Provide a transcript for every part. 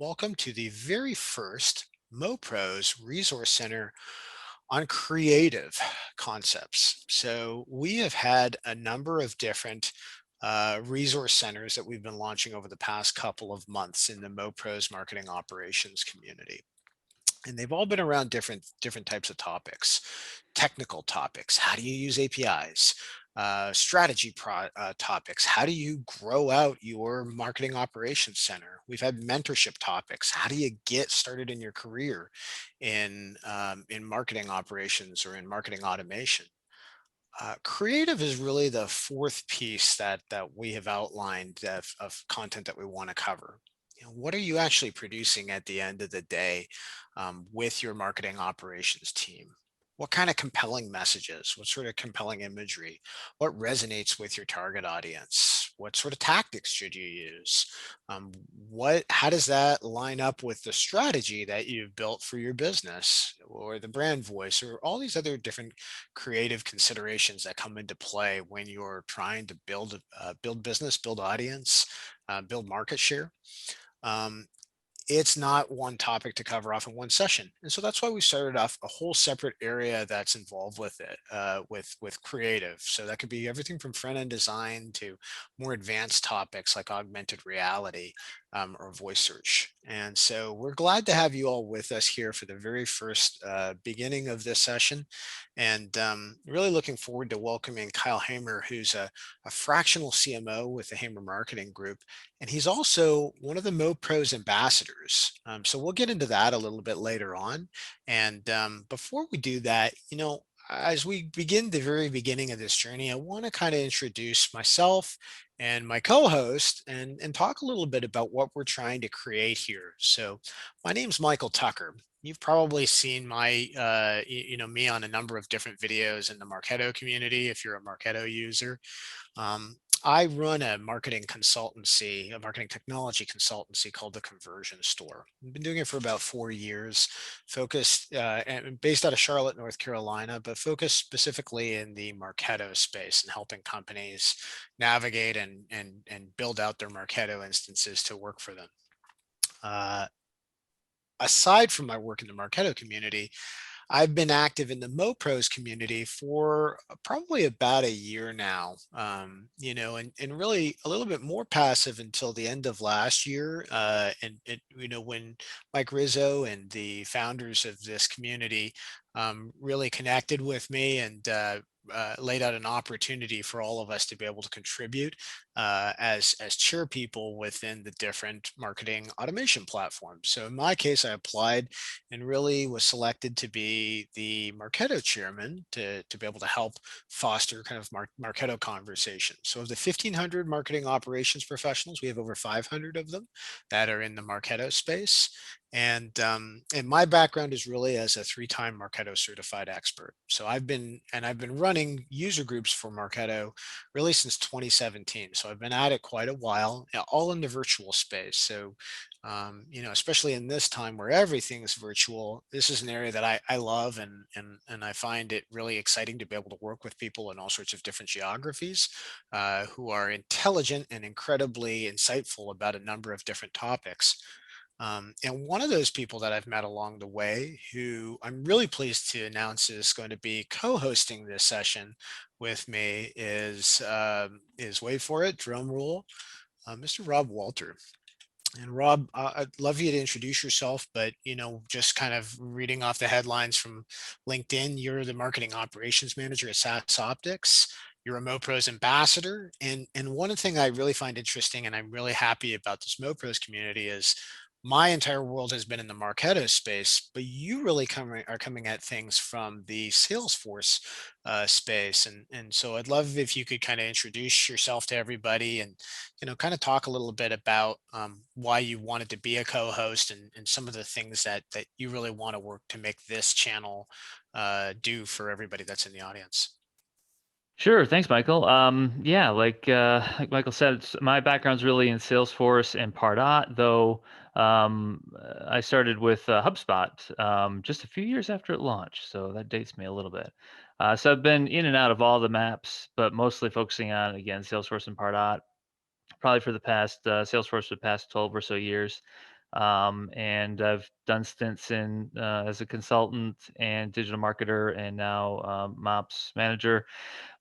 welcome to the very first MoPros Resource Center on creative concepts. So we have had a number of different resource centers that we've been launching over the past couple of months in the MoPros marketing operations community. And they've all been around different types of topics, technical topics. How do you use APIs? Topics. How do you grow out your marketing operations center? We've had mentorship topics. How do you get started in your career in marketing operations or in marketing automation? Creative is really the fourth piece that we have outlined of content that we want to cover. What are you actually producing at the end of the day with your marketing operations team? What kind of compelling messages? What sort of compelling imagery? What resonates with your target audience? What sort of tactics should you use? How does that line up with the strategy that you've built for your business or the brand voice or all these other different creative considerations that come into play when you're trying to build business, build audience, build market share? Um, it's not one topic to cover off in one session, and so that's why we started off a whole separate area that's involved with it, with creative. So that could be everything from front end design to more advanced topics like augmented reality, or voice search. And so we're glad to have you all with us here for the very first beginning of this session, and really looking forward to welcoming Kyle Hamer, who's a fractional CMO with the Hamer Marketing Group, and he's also one of the MoPros ambassadors. So we'll get into that a little bit later on. And before we do that, as we begin the very beginning of this journey, I want to kind of introduce myself and my co-host and talk a little bit about what we're trying to create here. So my name's Michael Tucker. You've probably seen me on a number of different videos in the Marketo community if you're a Marketo user. Um, I run a marketing consultancy, a marketing technology consultancy called the Conversion Store. I've been doing it for about 4 years, focused and based out of Charlotte, North Carolina, but focused specifically in the Marketo space and helping companies navigate and build out their Marketo instances to work for them. Uh, Aside from my work in the Marketo community, I've been active in the MoPros community for probably about a year now, and really a little bit more passive until the end of last year. When Mike Rizzo and the founders of this community really connected with me and laid out an opportunity for all of us to be able to contribute as chair people within the different marketing automation platforms. So in my case, I applied and really was selected to be the Marketo chairman to be able to help foster kind of Marketo conversations. So of the 1,500 marketing operations professionals, we have over 500 of them that are in the Marketo space. And my background is really as a three-time Marketo certified expert. So I've been running user groups for Marketo really since 2017. So I've been at it quite a while, all in the virtual space. So especially in this time where everything is virtual, this is an area that I love and I find it really exciting to be able to work with people in all sorts of different geographies who are intelligent and incredibly insightful about a number of different topics. And one of those people that I've met along the way, who I'm really pleased to announce is going to be co-hosting this session with me, is wait for it, drum roll, Mr. Rob Walter. And Rob, I'd love you to introduce yourself, but just kind of reading off the headlines from LinkedIn, you're the marketing operations manager at SAS Optics. You're a MoPros ambassador, and one thing I really find interesting, and I'm really happy about this MoPros community, is my entire world has been in the Marketo space, but you really are coming at things from the Salesforce space, and so I'd love if you could kind of introduce yourself to everybody and kind of talk a little bit about why you wanted to be a co-host and some of the things that you really want to work to make this channel do for everybody that's in the audience. Sure. Thanks, Michael. Yeah, like Michael said, my background's really in Salesforce and Pardot, though I started with HubSpot just a few years after it launched, so that dates me a little bit. So I've been in and out of all the maps, but mostly focusing on, again, Salesforce and Pardot, probably for the past Salesforce for the past 12 or so years. And I've done stints in as a consultant and digital marketer, and now MOPS manager.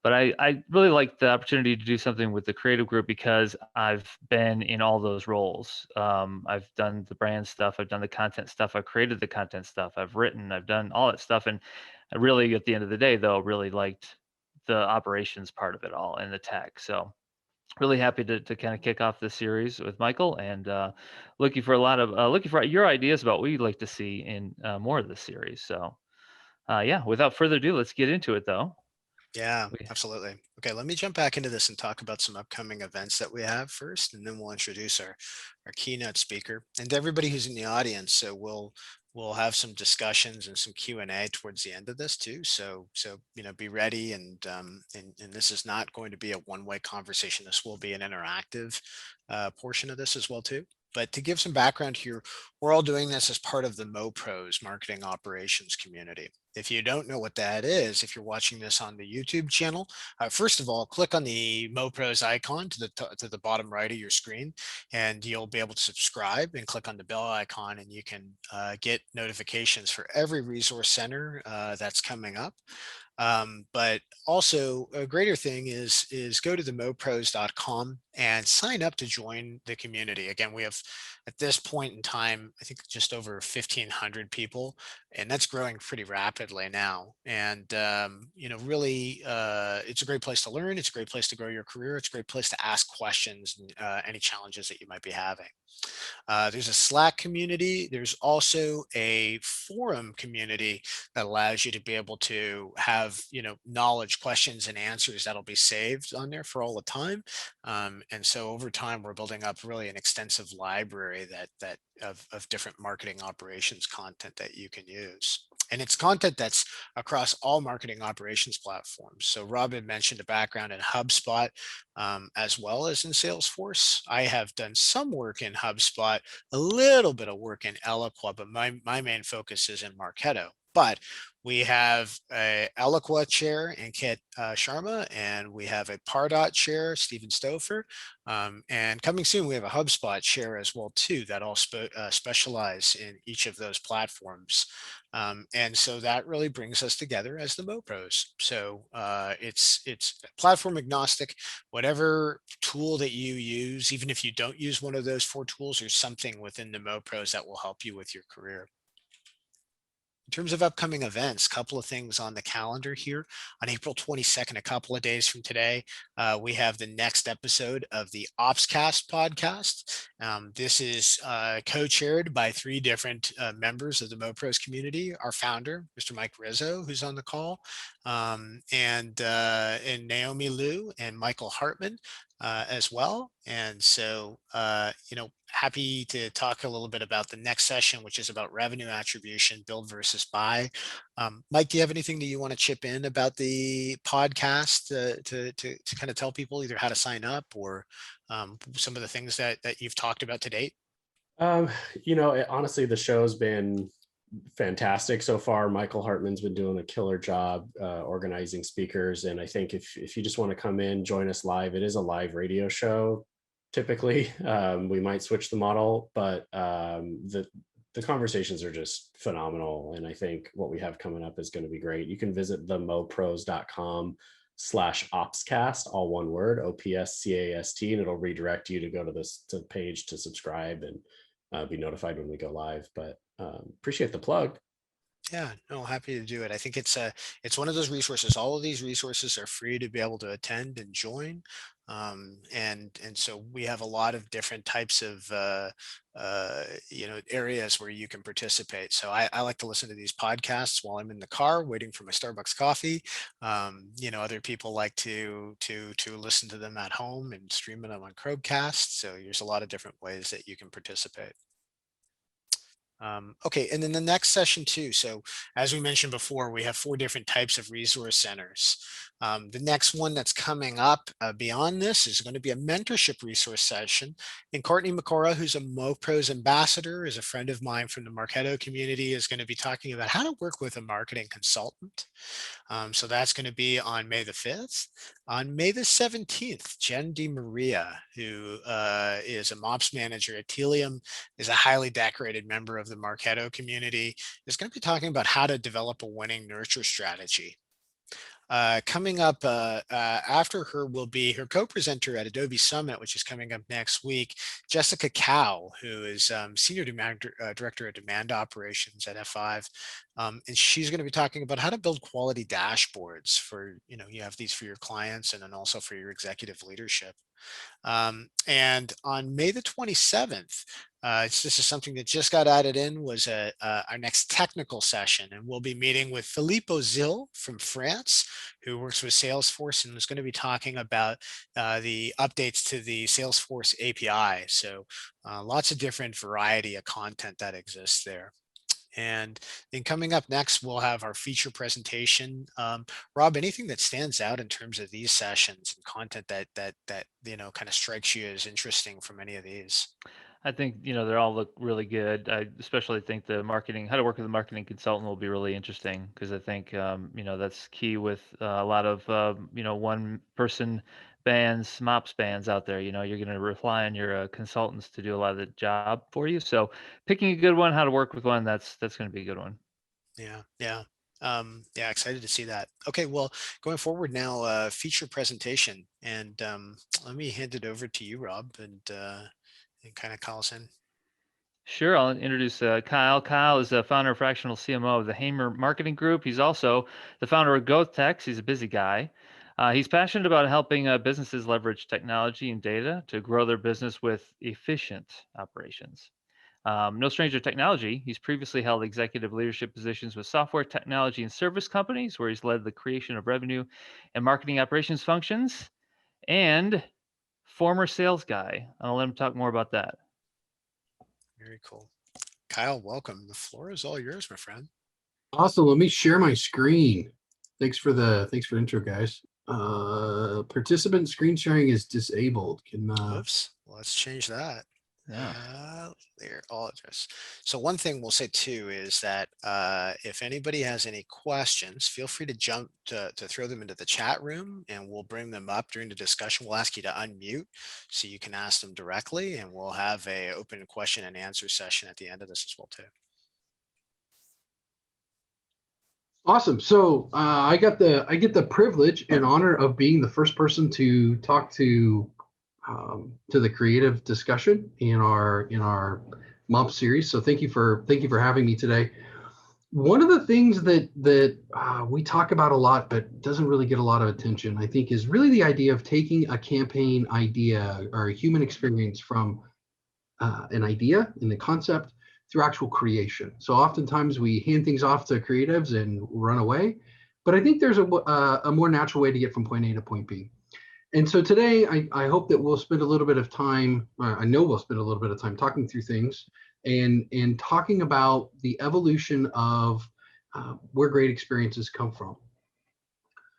But I really like the opportunity to do something with the creative group because I've been in all those roles. I've done the brand stuff, I've done the content stuff, I've created the content stuff, I've written, I've done all that stuff. And I really, at the end of the day, though, really liked the operations part of it all and the tech. So really happy to kind of kick off this series with Michael, and looking for a lot of looking for your ideas about what you'd like to see in more of this series. So yeah, without further ado, let's get into it though. Yeah, We, absolutely. Okay, let me jump back into this and talk about some upcoming events that we have first, and then we'll introduce our keynote speaker. And to everybody who's in the audience, so we'll have some discussions and some Q&A towards the end of this too. So be ready, and this is not going to be a one-way conversation. This will be an interactive portion of this as well too. But to give some background here, we're all doing this as part of the MoPros marketing operations community. If you don't know what that is, if you're watching this on the YouTube channel, first of all, click on the MoPros icon to the bottom right of your screen, and you'll be able to subscribe and click on the bell icon, and you can get notifications for every resource center that's coming up. But also a greater thing is go to the mopros.com and sign up to join the community. Again, we have at this point in time, I think just over 1,500 people, and that's growing pretty rapidly now. And really, it's a great place to learn. It's a great place to grow your career. It's a great place to ask questions and any challenges that you might be having. There's a Slack community. There's also a forum community that allows you to be able to have, knowledge, questions, and answers that'll be saved on there for all the time. And so over time, we're building up really an extensive library of different marketing operations content that you can use. And it's content that's across all marketing operations platforms. So Rob had mentioned a background in HubSpot, as well as in Salesforce. I have done some work in HubSpot, a little bit of work in Eloqua, but my main focus is in Marketo. But we have a Eloqua chair in Kit Sharma, and we have a Pardot chair, Stephen Stouffer. And coming soon, we have a HubSpot chair as well too that all specialize in each of those platforms. And so that really brings us together as the MoPros. So it's platform agnostic. Whatever tool that you use, even if you don't use one of those four tools, there's something within the MoPros that will help you with your career. In terms of upcoming events, a couple of things on the calendar here. On April 22nd, a couple of days from today, we have the next episode of the OpsCast podcast. This is co-chaired by three different members of the MoPros community. Our founder, Mr. Mike Rizzo, who's on the call, and Naomi Liu and Michael Hartman as well. And so, happy to talk a little bit about the next session, which is about revenue attribution, build versus buy. Mike, do you have anything that you want to chip in about the podcast to kind of tell people either how to sign up or some of the things that you've talked about to date? Um, Honestly, the show's been fantastic so far. Michael Hartman's been doing a killer job organizing speakers, and I think if you just want to come in, join us live. It is a live radio show. Typically, we might switch the model, but the conversations are just phenomenal, and I think what we have coming up is going to be great. You can visit themopros.com/opscast, all one word, OPSCAST, and it'll redirect you to go to this to page to subscribe and be notified when we go live. But appreciate the plug. Yeah, no, happy to do it. I think it's one of those resources. All of these resources are free to be able to attend and join. And so we have a lot of different types of areas where you can participate. So I like to listen to these podcasts while I'm in the car waiting for my Starbucks coffee. Other people like to listen to them at home and stream them on Chromecast. So there's a lot of different ways that you can participate. Okay, and then the next session too. So as we mentioned before, we have 4 different types of resource centers. The next one that's coming up beyond this is going to be a mentorship resource session. And Courtney McCora, who's a MoPros ambassador, is a friend of mine from the Marketo community, is going to be talking about how to work with a marketing consultant. So that's going to be on May the 5th. On May the 17th, Jen DiMaria, who is a MOPS manager at Telium, is a highly decorated member of the Marketo community, is going to be talking about how to develop a winning nurture strategy. Coming up after her will be her co-presenter at Adobe Summit, which is coming up next week, Jessica Cow, who is Senior Director of Demand Operations at F5. And she's going to be talking about how to build quality dashboards for, you have these for your clients and then also for your executive leadership. And on May the 27th, this is something that just got added in, was our next technical session. And we'll be meeting with Philippe Ozil from France, who works with Salesforce and is going to be talking about the updates to the Salesforce API. So lots of different variety of content that exists there. And then coming up next, we'll have our feature presentation. Rob, anything that stands out in terms of these sessions and content that kind of strikes you as interesting from any of these? I think, they all look really good. I especially think the marketing, how to work with a marketing consultant will be really interesting because I think, that's key with a lot of, one person bands, MOPS bands out there. You're going to rely on your consultants to do a lot of the job for you. So picking a good one, how to work with one, that's going to be a good one. Yeah, yeah. Yeah, excited to see that. Okay, well, going forward now, feature presentation. And let me hand it over to you, Rob, and kind of call us in. Sure, I'll introduce Kyle. Kyle is the founder and fractional CMO of the Hamer Marketing Group. He's also the founder of GoTex. He's a busy guy. He's passionate about helping businesses leverage technology and data to grow their business with efficient operations. No stranger to technology, he's previously held executive leadership positions with software technology and service companies, where he's led the creation of revenue and marketing operations functions. And former sales guy. I'll let him talk more about that. Very cool. Kyle, welcome. The floor is all yours, my friend. Awesome. Let me share my screen. Thanks for the intro, guys. Participant screen sharing is disabled. Can Oops, let's change that. Yeah. There, all address. So one thing we'll say too is that if anybody has any questions, feel free to jump to throw them into the chat room, and we'll bring them up during the discussion. We'll ask you to unmute so you can ask them directly, and we'll have a open question and answer session at the end of this as well too. Awesome. So I get the privilege and honor of being the first person to talk to the creative discussion in our MOP series. So thank you for having me today. One of the things that we talk about a lot, but doesn't really get a lot of attention, I think, is really the idea of taking a campaign idea or a human experience from an idea and the concept through actual creation. So oftentimes we hand things off to creatives and run away, but I think there's a more natural way to get from point A to point B. And so today, I hope that we'll spend a little bit of time, I know we'll spend a little bit of time talking through things and talking about the evolution of where great experiences come from.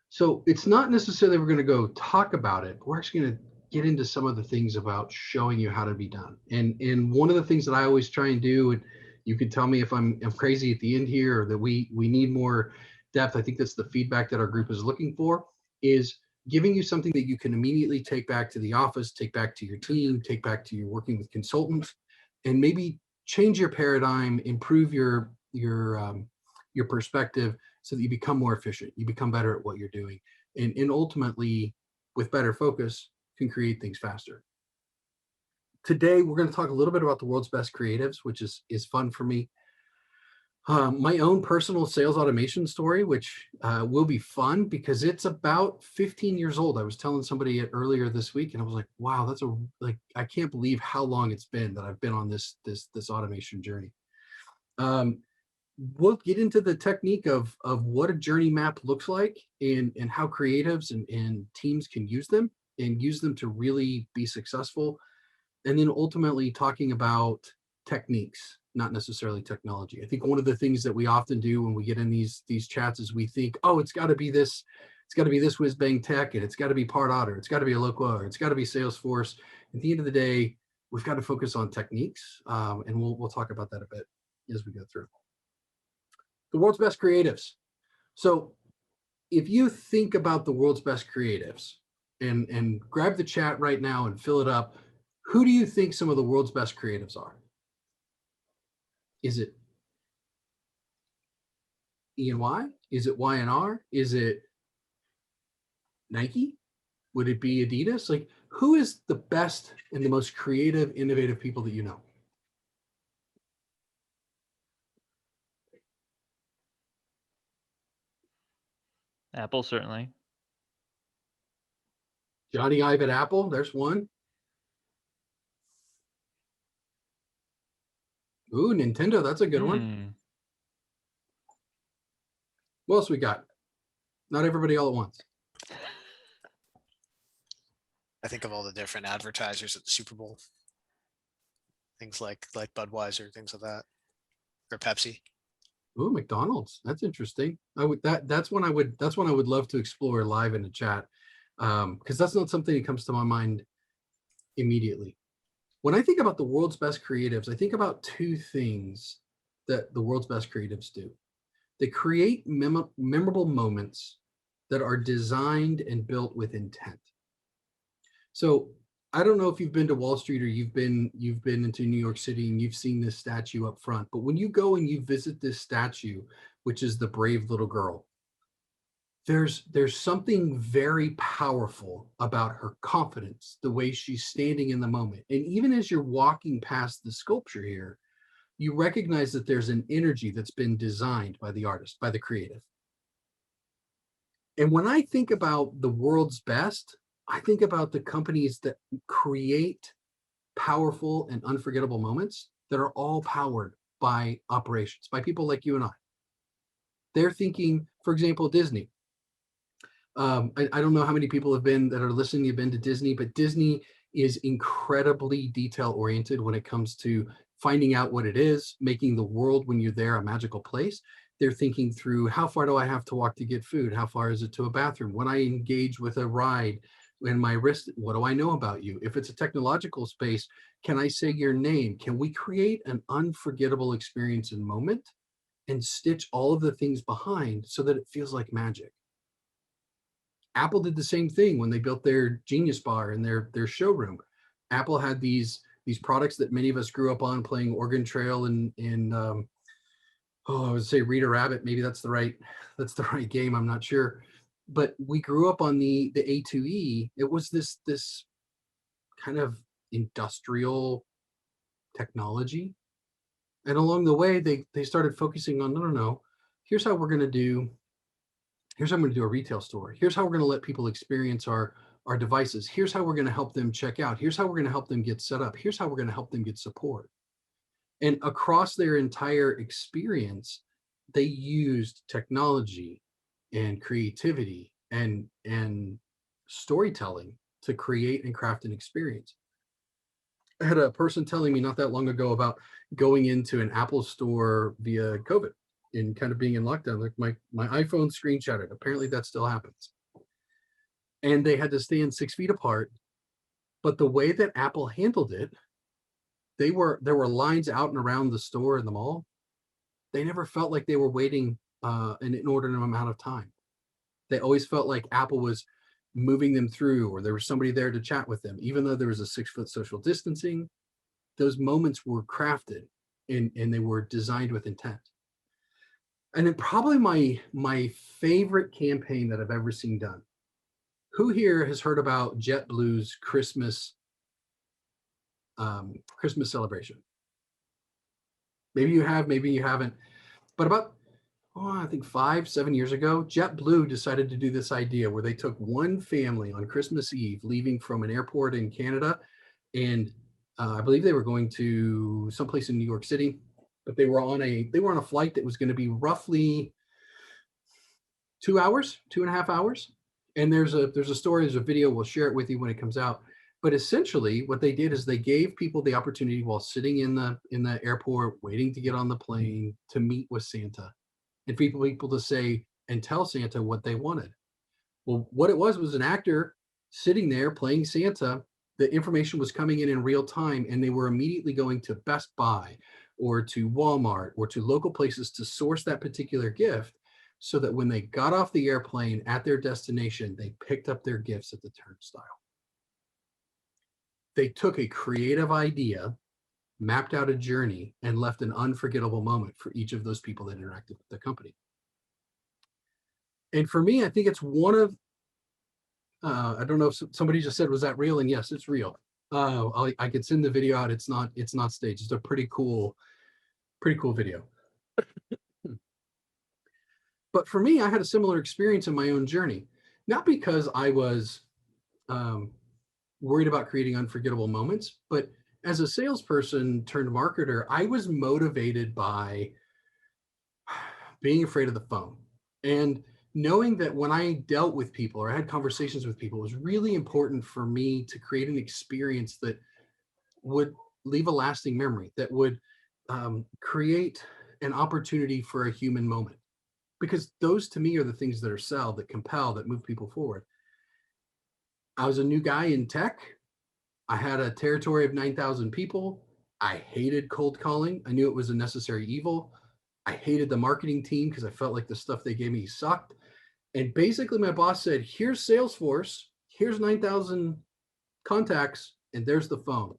So it's not necessarily we're going to go talk about it, but we're actually going to get into some of the things about showing you how to be done. And one of the things that I always try and do, and you can tell me if I'm crazy at the end here or that we need more depth, I think that's the feedback that our group is looking for, is giving you something that you can immediately take back to the office, take back to your team, take back to your working with consultants, and maybe change your paradigm, improve your perspective so that you become more efficient, you become better at what you're doing, and ultimately, with better focus, can create things faster. Today, we're going to talk a little bit about the world's best creatives, which is fun for me. My own personal sales automation story, which will be fun because it's about 15 years old. I was telling somebody earlier this week, and I was like, "Wow, I can't believe how long it's been that I've been on this automation journey." We'll get into the technique of what a journey map looks like and how creatives and teams can use them to really be successful, and then ultimately talking about techniques not necessarily technology. I think one of the things that we often do when we get in these chats is we think, oh, it's got to be this, whiz bang tech, and it's got to be Pardot, or it's got to be a local, or it's got to be Salesforce. At the end of the day, we've got to focus on techniques, and we'll talk about that a bit as we go through. The world's best creatives. So if you think about the world's best creatives, and grab the chat right now and fill it up, who do you think some of the world's best creatives are? Is it E&Y? Is it Y&R? Is it Nike? Would it be Adidas? Like, who is the best and the most creative, innovative people that you know? Apple, certainly. Johnny Ive at Apple, there's one. Ooh, Nintendo, that's a good one. What else we got? Not everybody all at once. I think of all the different advertisers at the Super Bowl. Things like Budweiser, things like that, or Pepsi. Ooh, McDonald's. That's interesting. That's one I would love to explore live in the chat, because that's not something that comes to my mind immediately. When I think about the world's best creatives, I think about two things that the world's best creatives do. They create memorable moments that are designed and built with intent. So I don't know if you've been to Wall Street or you've been into New York City and you've seen this statue up front, but when you go and you visit this statue, which is the brave little girl, there's something very powerful about her confidence, the way she's standing in the moment. And even as you're walking past the sculpture here, you recognize that there's an energy that's been designed by the artist, by the creative. And when I think about the world's best, I think about the companies that create powerful and unforgettable moments that are all powered by operations, by people like you and I. They're thinking, for example, Disney. I don't know how many people have been that are listening, have been to Disney, but Disney is incredibly detail oriented when it comes to finding out what it is, making the world when you're there a magical place. They're thinking through, how far do I have to walk to get food? How far is it to a bathroom? When I engage with a ride, and my wrist, what do I know about you? If it's a technological space, can I say your name? Can we create an unforgettable experience and moment and stitch all of the things behind so that it feels like magic? Apple did the same thing when they built their Genius Bar in their showroom. Apple had these products that many of us grew up on, playing Oregon Trail and I would say Rita Rabbit. Maybe that's the right game. I'm not sure. But we grew up on the A2E. It was this kind of industrial technology. And along the way, they started focusing on, no, here's how we're going to do a retail store. Here's how we're going to let people experience our devices. Here's how we're going to help them check out. Here's how we're going to help them get set up. Here's how we're going to help them get support. And across their entire experience, they used technology and creativity and storytelling to create and craft an experience. I had a person telling me not that long ago about going into an Apple store via COVID and kind of being in lockdown. Like my iPhone screen shattered. Apparently that still happens. And they had to stand 6 feet apart. But the way that Apple handled it, there were lines out and around the store in the mall. They never felt like they were waiting an inordinate amount of time. They always felt like Apple was moving them through, or there was somebody there to chat with them. Even though there was a 6-foot social distancing, those moments were crafted and they were designed with intent. And then probably my favorite campaign that I've ever seen done. Who here has heard about JetBlue's Christmas celebration? Maybe you have, maybe you haven't. But about, I think 5-7 years ago, JetBlue decided to do this idea where they took one family on Christmas Eve leaving from an airport in Canada, and I believe they were going to someplace in New York City, but they were on a flight that was going to be roughly 2.5 hours. And there's a story, there's a video, we'll share it with you when it comes out. But essentially what they did is they gave people the opportunity while sitting in the airport waiting to get on the plane to meet with Santa, and for people to say and tell Santa what they wanted. Well, what it was an actor sitting there playing Santa. The information was coming in real time, and they were immediately going to Best Buy or to Walmart or to local places to source that particular gift, so that when they got off the airplane at their destination, they picked up their gifts at the turnstile. They took a creative idea, mapped out a journey, and left an unforgettable moment for each of those people that interacted with the company. And for me, I think it's one of, I don't know if somebody just said, was that real? And yes, it's real. I could send the video out. It's not staged. It's a pretty cool video. But for me, I had a similar experience in my own journey, not because I was worried about creating unforgettable moments, but as a salesperson turned marketer, I was motivated by being afraid of the phone, and knowing that when I dealt with people or I had conversations with people, it was really important for me to create an experience that would leave a lasting memory, that would create an opportunity for a human moment. Because those to me are the things that are sell, that compel, that move people forward. I was a new guy in tech. I had a territory of 9,000 people. I hated cold calling. I knew it was a necessary evil. I hated the marketing team because I felt like the stuff they gave me sucked. And basically my boss said, here's Salesforce, here's 9,000 contacts, and there's the phone.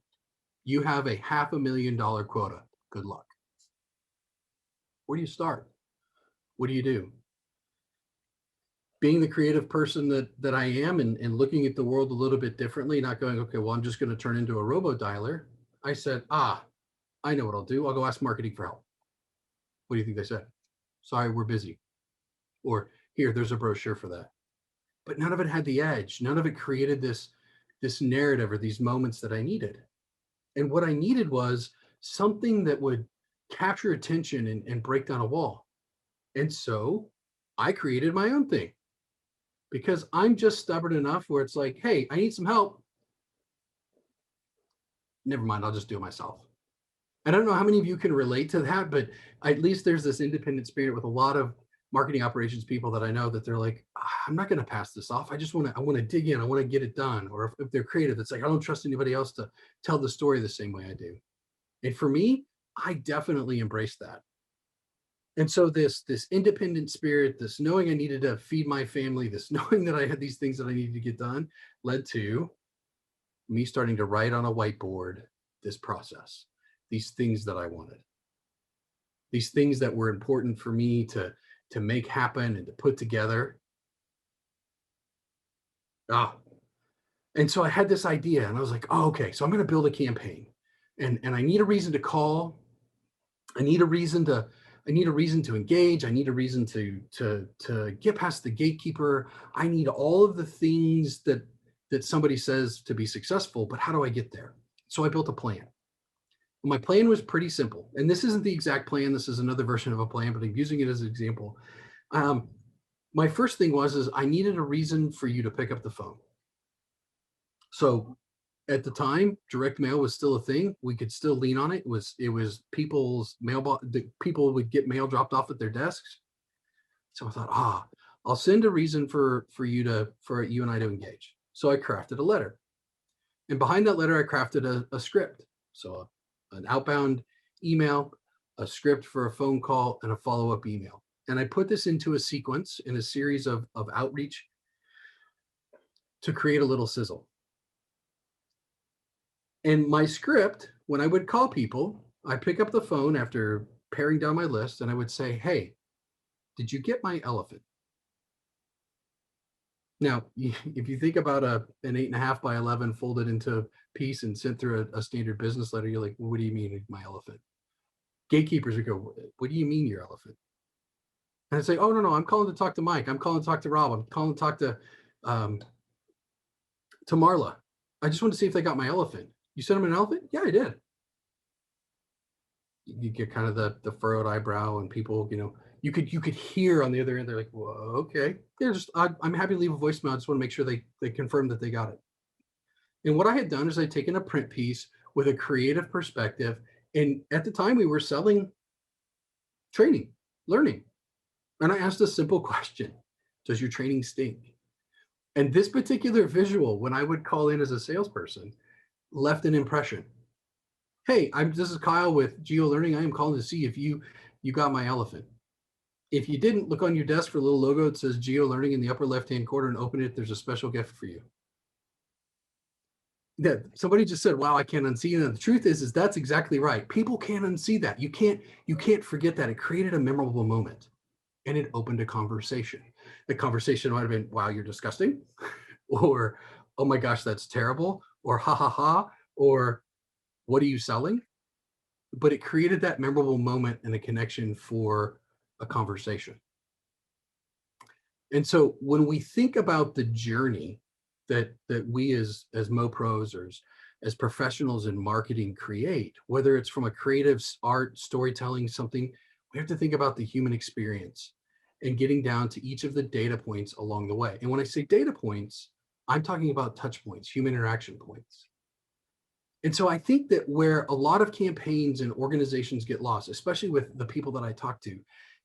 You have a $500,000 quota. Good luck. Where do you start? What do you do? Being the creative person that I am, and looking at the world a little bit differently, not going, okay, well, I'm just going to turn into a robo-dialer. I said, I know what I'll do. I'll go ask marketing for help. What do you think they said? Sorry, we're busy. Or here, there's a brochure for that. But none of it had the edge. None of it created this narrative or these moments that I needed. And what I needed was something that would capture attention and break down a wall. And so I created my own thing, because I'm just stubborn enough where it's like, hey, I need some help. Never mind, I'll just do it myself. I don't know how many of you can relate to that, but at least there's this independent spirit with a lot of marketing operations people that I know, that they're like, I'm not going to pass this off. I want to dig in. I want to get it done. Or if they're creative, it's like, I don't trust anybody else to tell the story the same way I do. And for me, I definitely embrace that. And so this independent spirit, this knowing I needed to feed my family, this knowing that I had these things that I needed to get done, led to me starting to write on a whiteboard this process, these things that I wanted, these things that were important for me to make happen and to put together. And so I had this idea, and I was like, oh, okay, so I'm going to build a campaign, and I need a reason to call. I need a reason to engage. I need a reason to get past the gatekeeper. I need all of the things that somebody says to be successful, but how do I get there? So I built a plan. My plan was pretty simple, and this isn't the exact plan. This is another version of a plan, but I'm using it as an example. My first thing was I needed a reason for you to pick up the phone. So at the time, direct mail was still a thing. We could still lean on it. It was people's mailbox. People would get mail dropped off at their desks. So I thought, I'll send a reason for you and I to engage. So I crafted a letter, and behind that letter, I crafted a script. So an outbound email, a script for a phone call, and a follow-up email. And I put this into a sequence in a series of outreach to create a little sizzle. And my script, when I would call people, I pick up the phone after paring down my list, and I would say, hey, did you get my elephant? Now, if you think about an 8.5 by 11 folded into a piece and sent through a standard business letter, you're like, well, what do you mean my elephant? Gatekeepers would go, what do you mean your elephant? And I'd say, oh, no, I'm calling to talk to Mike. I'm calling to talk to Rob. I'm calling to talk to Marla. I just want to see if they got my elephant. You sent them an elephant? Yeah, I did. You get kind of the furrowed eyebrow, and people, you could hear on the other end, they're like, whoa, okay. I'm happy to leave a voicemail. I just want to make sure they confirm that they got it. And what I had done is I'd taken a print piece with a creative perspective. And at the time, we were selling training, learning. And I asked a simple question: does your training stink? And this particular visual, when I would call in as a salesperson, left an impression. Hey, this is Kyle with Geo Learning. I am calling to see if you got my elephant. If you didn't, look on your desk for a little logo that says Geo Learning in the upper left-hand corner and open it. There's a special gift for you. Yeah, somebody just said, "Wow, I can't unsee it." And the truth is that's exactly right. People can't unsee that. You can't forget that. It created a memorable moment, and it opened a conversation. The conversation might have been, "Wow, you're disgusting," or "Oh my gosh, that's terrible," or "Ha ha ha," or "What are you selling?" But it created that memorable moment and a connection for a conversation. And so when we think about the journey that we as MoPros or as professionals in marketing create, whether it's from a creative art, storytelling, something, we have to think about the human experience and getting down to each of the data points along the way. And when I say data points, I'm talking about touch points, human interaction points. And so I think that where a lot of campaigns and organizations get lost, especially with the people that I talk to,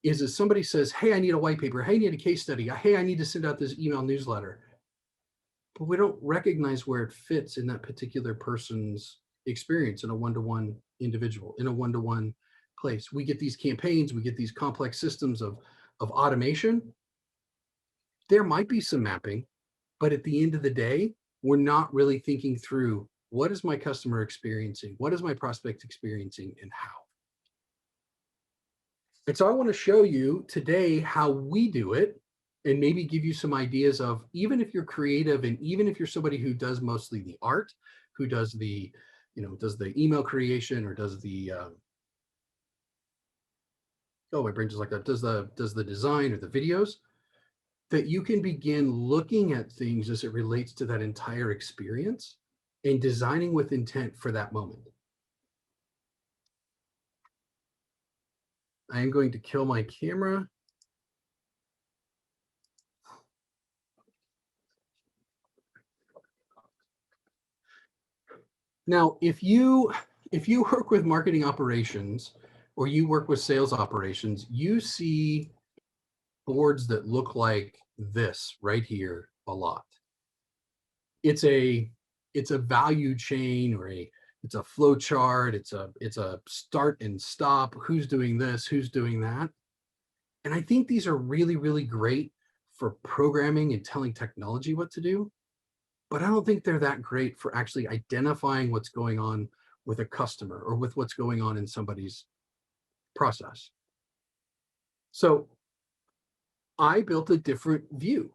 is as somebody says, "Hey, I need a white paper. Hey, I need a case study. Hey, I need to send out this email newsletter." But we don't recognize where it fits in that particular person's experience in a one-to-one individual, in a one-to-one place. We get these campaigns, we get these complex systems of automation. There might be some mapping, but at the end of the day, we're not really thinking through, what is my customer experiencing? What is my prospect experiencing, and how? And so I want to show you today how we do it, and maybe give you some ideas of, even if you're creative and even if you're somebody who does mostly the art, who does the, does the email creation, or does the, oh, my brain just like that, does the design or the videos, that you can begin looking at things as it relates to that entire experience and designing with intent for that moment. I am going to kill my camera. Now, if you work with marketing operations or you work with sales operations, you see boards that look like this right here a lot. It's a value chain, or it's a flow chart. It's a start and stop. Who's doing this? Who's doing that? And I think these are really, really great for programming and telling technology what to do. But I don't think they're that great for actually identifying what's going on with a customer or with what's going on in somebody's process. So I built a different view,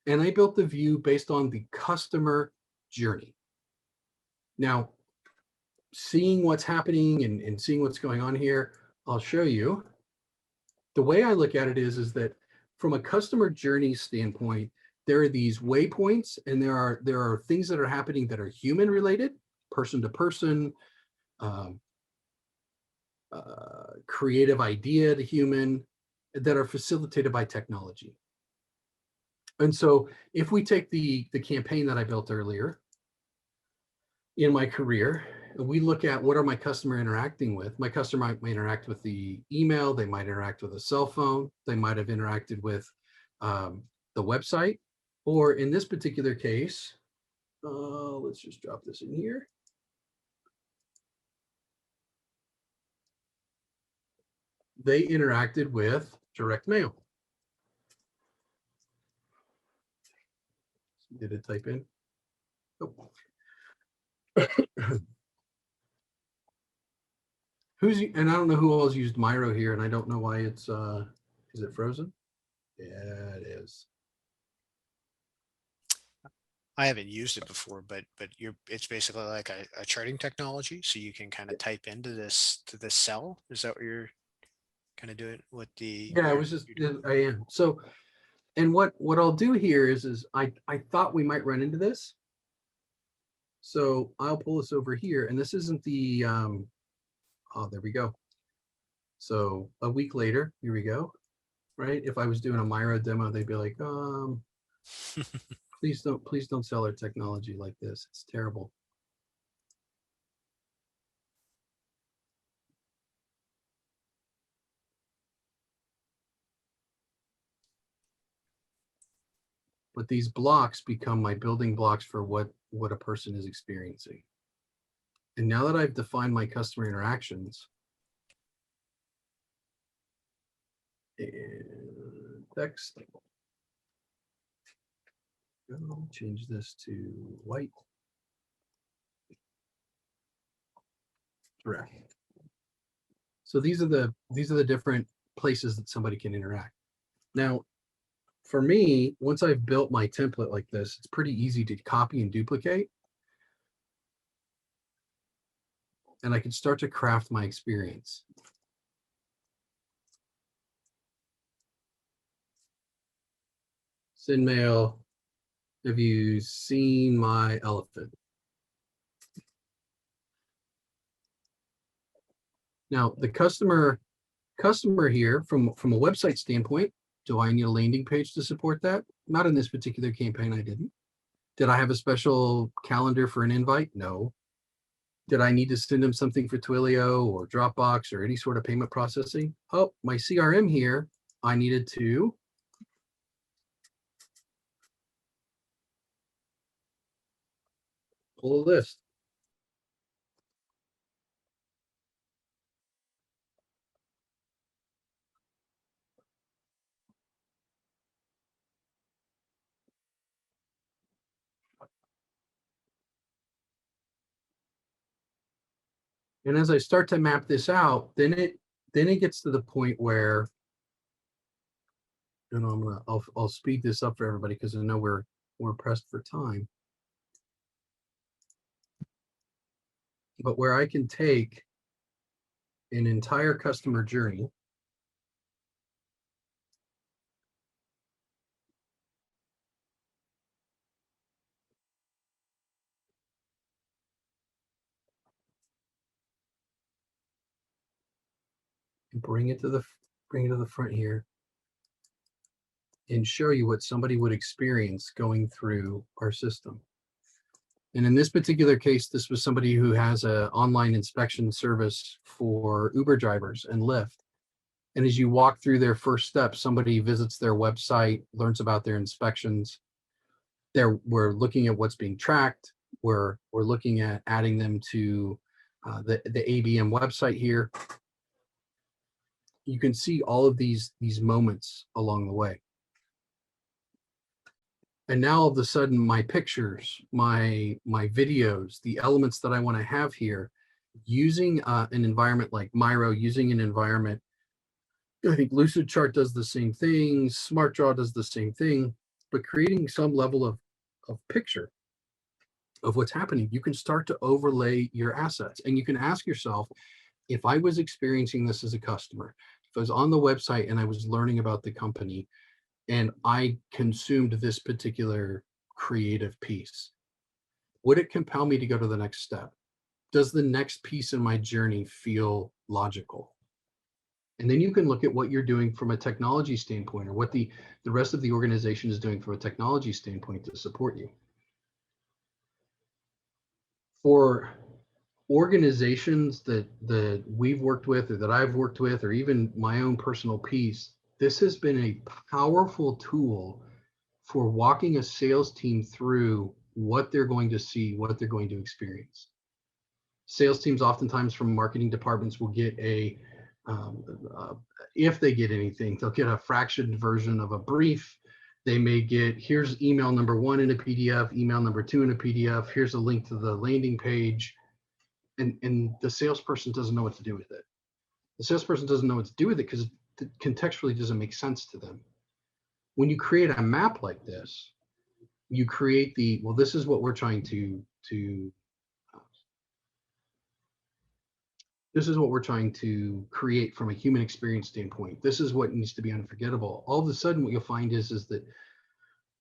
and I built the view based on the customer journey. Now, seeing what's happening and seeing what's going on here, I'll show you. The way I look at it is that from a customer journey standpoint, there are these waypoints, and there are things that are happening that are human related, person to person, um, creative idea to human, that are facilitated by technology. And so if we take the campaign that I built earlier in my career, we look at, what are my customer interacting with? My customer might interact with the email, they might interact with a cell phone, they might have interacted with the website, or in this particular case, let's just drop this in here. They interacted with direct mail. Did it type in? Oh. And I don't know who else used Miro here, and I don't know why it's is it frozen? Yeah, it is. I haven't used it before, but it's basically like a charting technology, so you can kind of type into this cell. Is that what you're kind of doing with the? Yeah, it was just, I am. So, and what I'll do here is I thought we might run into this. So I'll pull this over here, and this isn't the oh, there we go. So a week later, here we go. Right? If I was doing a Miro demo, they'd be like, please don't sell our technology like this. It's terrible. But these blocks become my building blocks for what a person is experiencing. And now that I've defined my customer interactions, and text, I'll change this to white. Correct. So these are the different places that somebody can interact. Now, for me, once I've built my template like this, it's pretty easy to copy and duplicate. And I can start to craft my experience. Send mail. Have you seen my elephant? Now, the customer here from a website standpoint, do I need a landing page to support that? Not in this particular campaign, I didn't. Did I have a special calendar for an invite? No. Did I need to send them something for Twilio or Dropbox or any sort of payment processing? Oh, my CRM here, I needed to pull a list. And as I start to map this out, then it gets to the point where, you know, I'll speed this up for everybody because I know we're pressed for time. But where I can take an entire customer journey and bring it to the front here and show you what somebody would experience going through our system. And in this particular case, this was somebody who has an online inspection service for Uber drivers and Lyft. And as you walk through their first steps, somebody visits their website, learns about their inspections. We're looking at what's being tracked. We're looking at adding them to the ABM website here. You can see all of these moments along the way. And now all of a sudden, my pictures, my videos, the elements that I want to have here, using an environment like Miro, using an environment, I think Lucidchart does the same thing, SmartDraw does the same thing, but creating some level of picture of what's happening, you can start to overlay your assets. And you can ask yourself, if I was experiencing this as a customer, if I was on the website and I was learning about the company, and I consumed this particular creative piece, would it compel me to go to the next step? Does the next piece in my journey feel logical? And then you can look at what you're doing from a technology standpoint, or what the rest of the organization is doing from a technology standpoint to support you. For organizations that we've worked with, or that I've worked with, or even my own personal piece, this has been a powerful tool for walking a sales team through what they're going to see, what they're going to experience. Sales teams oftentimes from marketing departments will get if they get anything, they'll get a fractioned version of a brief. They may get, here's email number 1 in a PDF, email number 2 in a PDF, here's a link to the landing page. And the salesperson doesn't know what to do with it. The salesperson doesn't know what to do with it because it contextually doesn't make sense to them. When you create a map like this, you create this is what we're trying this is what we're trying to create from a human experience standpoint. This is what needs to be unforgettable. All of a sudden, what you'll find is that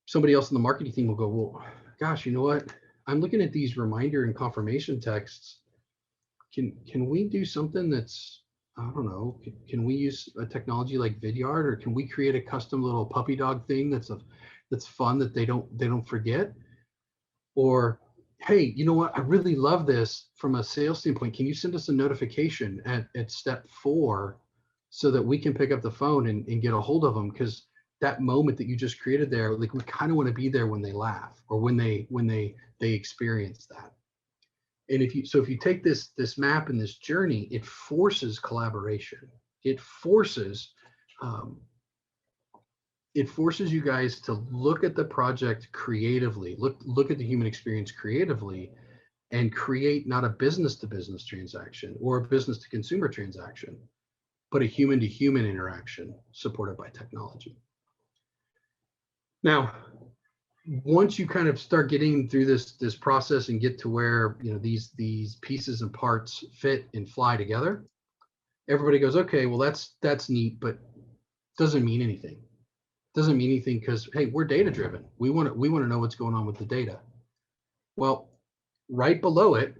somebody else in the marketing team will go, well, gosh, you know what? I'm looking at these reminder and confirmation texts. Can we do something that's, I don't know, can we use a technology like Vidyard, or can we create a custom little puppy dog thing that's that's fun that they don't forget. Or, hey, you know what? I really love this from a sales standpoint. Can you send us a notification at step 4 so that we can pick up the phone and get a hold of them? Because that moment that you just created there, like we kind of want to be there when they laugh or when they experience that. And if you take this map and this journey, it forces collaboration. It forces um, it forces you guys to look at the project creatively, look at the human experience creatively, and create not a business to business transaction or a business to consumer transaction, but a human to human interaction supported by technology. Now, once you kind of start getting through this process and get to where these pieces and parts fit and fly together, everybody goes, okay, well that's neat, but doesn't mean anything. Doesn't mean anything because, hey, we're data driven. We want to know what's going on with the data. Well, right below it,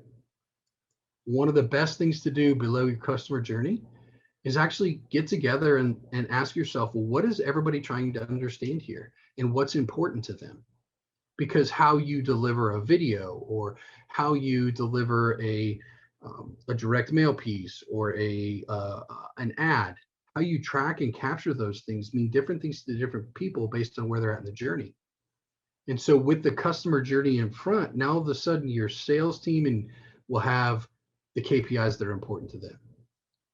one of the best things to do below your customer journey is actually get together and ask yourself, well, what is everybody trying to understand here and what's important to them? Because how you deliver a video or how you deliver a direct mail piece or an ad, how you track and capture those things mean different things to different people based on where they're at in the journey. And so with the customer journey in front, now all of a sudden your sales team will have the KPIs that are important to them.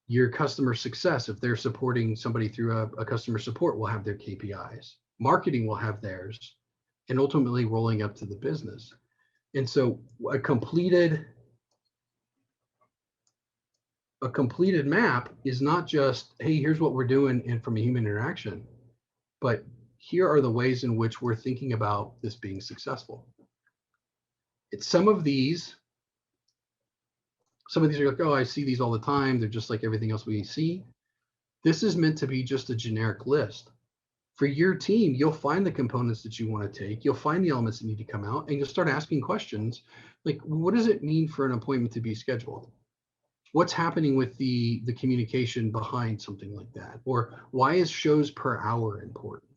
Your customer success, if they're supporting somebody through a customer support, will have their KPIs. Marketing will have theirs, and ultimately rolling up to the business. And so a completed map is not just, hey, here's what we're doing and from a human interaction, but here are the ways in which we're thinking about this being successful. It's some of these are like, oh, I see these all the time. They're just like everything else we see. This is meant to be just a generic list. For your team, you'll find the components that you want to take. You'll find the elements that need to come out, and you'll start asking questions like, what does it mean for an appointment to be scheduled? What's happening with the communication behind something like that? Or why is shows per hour important?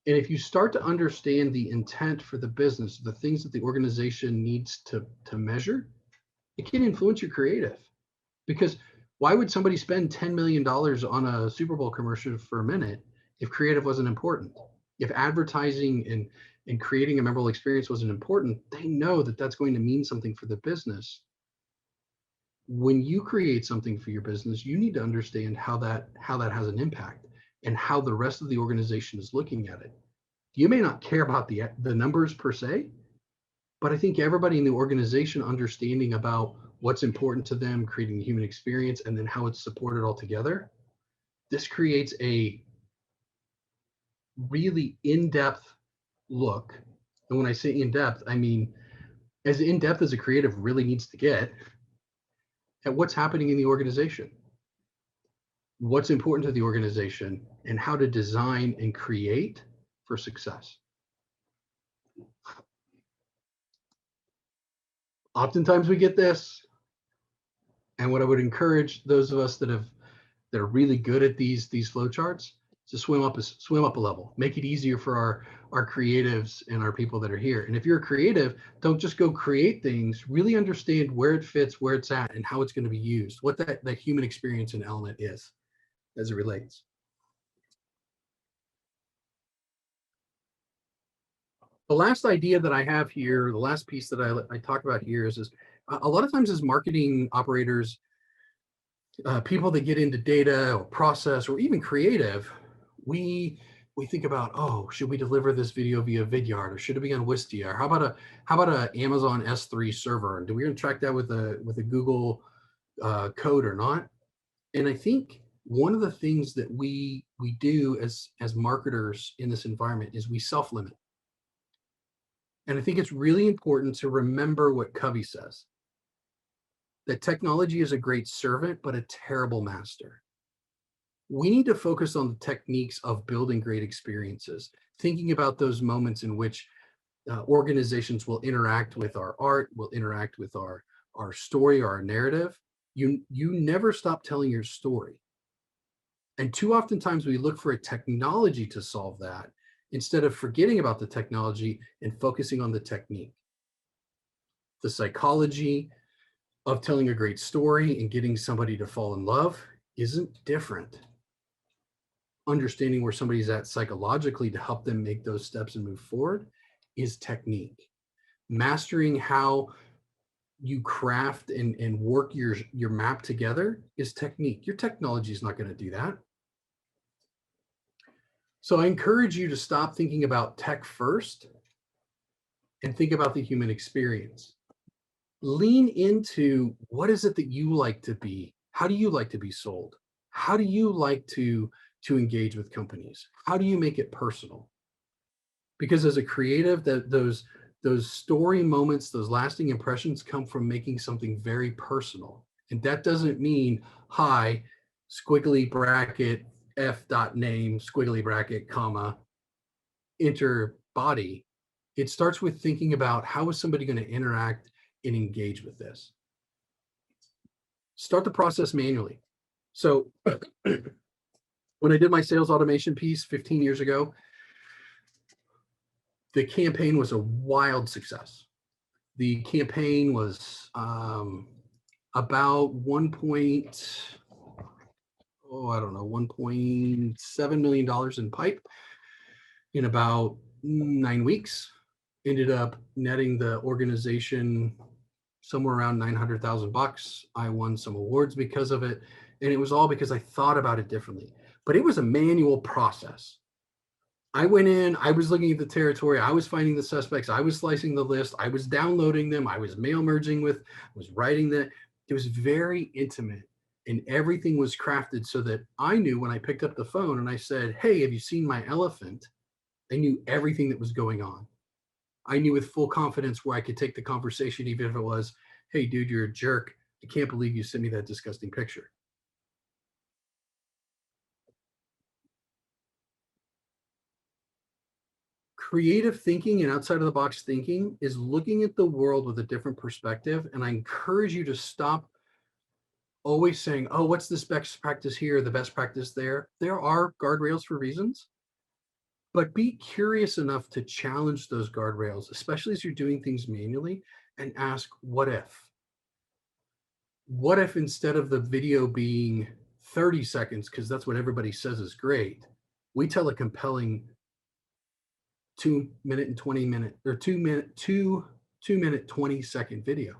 And if you start to understand the intent for the business, the things that the organization needs to measure, it can influence your creative. Because why would somebody spend $10 million on a Super Bowl commercial for a minute if creative wasn't important? If advertising and creating a memorable experience wasn't important, they know that that's going to mean something for the business. When you create something for your business, you need to understand how that has an impact and how the rest of the organization is looking at it. You may not care about the numbers per se, but I think everybody in the organization understanding about what's important to them, creating the human experience, and then how it's supported all together, this creates a really in-depth look. And when I say in-depth, I mean as in-depth as a creative really needs to get at what's happening in the organization, what's important to the organization, and how to design and create for success. Oftentimes we get this, and what I would encourage those of us that are really good at these flowcharts to swim up a level, make it easier for our creatives and our people that are here. And if you're a creative, don't just go create things, really understand where it fits, where it's at, and how it's going to be used, what that human experience and element is as it relates. The last idea that I have here, the last piece that I talk about here is a lot of times as marketing operators, people that get into data or process or even creative, we think about, oh, should we deliver this video via Vidyard or should it be on Wistia? Or how about a Amazon S3 server? And do we going to track that with a Google code or not? And I think one of the things that we do as marketers in this environment is we self-limit. And I think it's really important to remember what Covey says, that technology is a great servant, but a terrible master. We need to focus on the techniques of building great experiences, thinking about those moments in which organizations will interact with our art, will interact with our story or our narrative. You never stop telling your story. And too often times we look for a technology to solve that instead of forgetting about the technology and focusing on the technique. The psychology of telling a great story and getting somebody to fall in love isn't different. Understanding where somebody's at psychologically to help them make those steps and move forward is technique. Mastering how you craft and work your map together is technique. Your technology is not going to do that. So I encourage you to stop thinking about tech first and think about the human experience. Lean into what is it that you like to be? How do you like to be sold? How do you like to engage with companies? How do you make it personal? Because as a creative, those story moments, those lasting impressions come from making something very personal. And that doesn't mean, hi, squiggly bracket, F dot name, squiggly bracket, comma, enter body. It starts with thinking about how is somebody going to interact and engage with this. Start the process manually. So when I did my sales automation piece 15 years ago, the campaign was a wild success. The campaign was about $1.7 million in pipe in about 9 weeks. Ended up netting the organization somewhere around $900,000. I won some awards because of it. And it was all because I thought about it differently. But it was a manual process. I went in, I was looking at the territory, I was finding the suspects, I was slicing the list, I was downloading them, I was mail merging with, I was writing that. It was very intimate and everything was crafted so that I knew when I picked up the phone and I said, hey, have you seen my elephant? I knew everything that was going on. I knew with full confidence where I could take the conversation, even if it was, hey, dude, you're a jerk. I can't believe you sent me that disgusting picture. Creative thinking and outside of the box thinking is looking at the world with a different perspective. And I encourage you to stop always saying, oh, what's this best practice here, the best practice there? There are guardrails for reasons, but be curious enough to challenge those guardrails, especially as you're doing things manually, and ask, what if? What if instead of the video being 30 seconds, because that's what everybody says is great, we tell a compelling 2-minute and 20-minute or 2-minute 20-second video?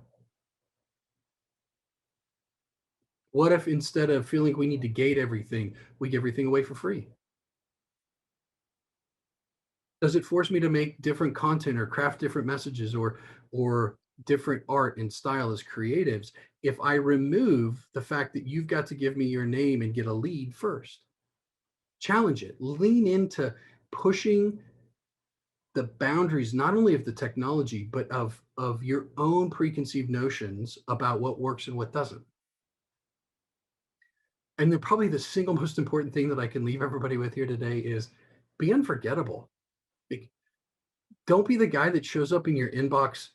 What if instead of feeling we need to gate everything, we give everything away for free? Does it force me to make different content or craft different messages or different art and style as creatives if I remove the fact that you've got to give me your name and get a lead first? Challenge it. Lean into pushing the boundaries, not only of the technology, but of your own preconceived notions about what works and what doesn't. And then probably the single most important thing that I can leave everybody with here today is be unforgettable. Don't be the guy that shows up in your inbox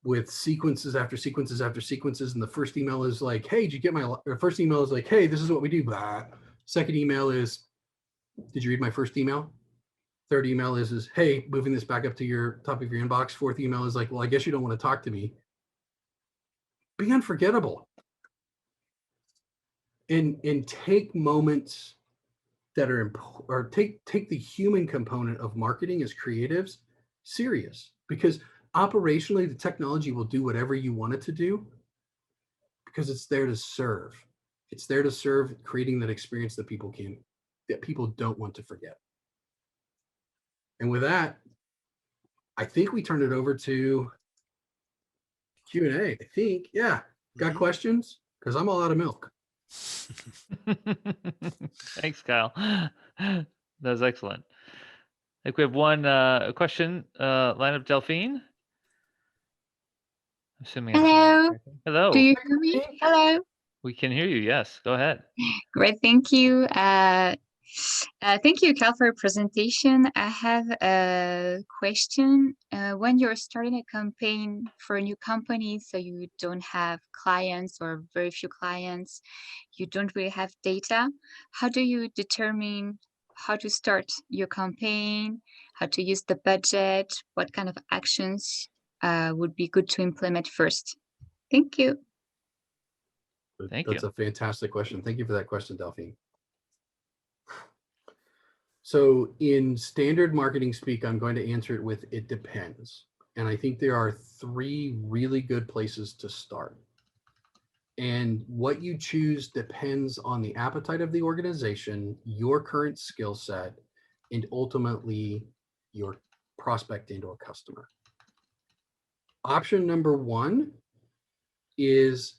with sequences after sequences after sequences. And the first email is like, hey, did you get my, or first email is like, hey, this is what we do. Blah. Second email is, did you read my first email? Third email is, hey, moving this back up to your top of your inbox. Fourth email is like, well, I guess you don't want to talk to me. Be unforgettable. And take moments that are important, or take the human component of marketing as creatives serious, because operationally the technology will do whatever you want it to do because it's there to serve. It's there to serve creating that experience that people don't want to forget. And with that, I think we turn it over to Q&A. I think, yeah. Got questions? Because I'm all out of milk. Thanks, Kyle. That was excellent. I think we have one question line up, Delphine. Assuming Hello. Hello. Do you hear me? Hello. We can hear you. Yes. Go ahead. Great. Thank you. Thank you, Cal, for your presentation. I have a question. When you're starting a campaign for a new company, so you don't have clients or very few clients, you don't really have data, how do you determine how to start your campaign, how to use the budget, what kind of actions would be good to implement first. Thank you. Thank That's you. a fantastic question. Thank you for that question, Delphine. So in standard marketing speak, I'm going to answer it with it depends. And I think there are 3 really good places to start. And what you choose depends on the appetite of the organization, your current skill set, and ultimately your prospect and or customer. Option number 1 is,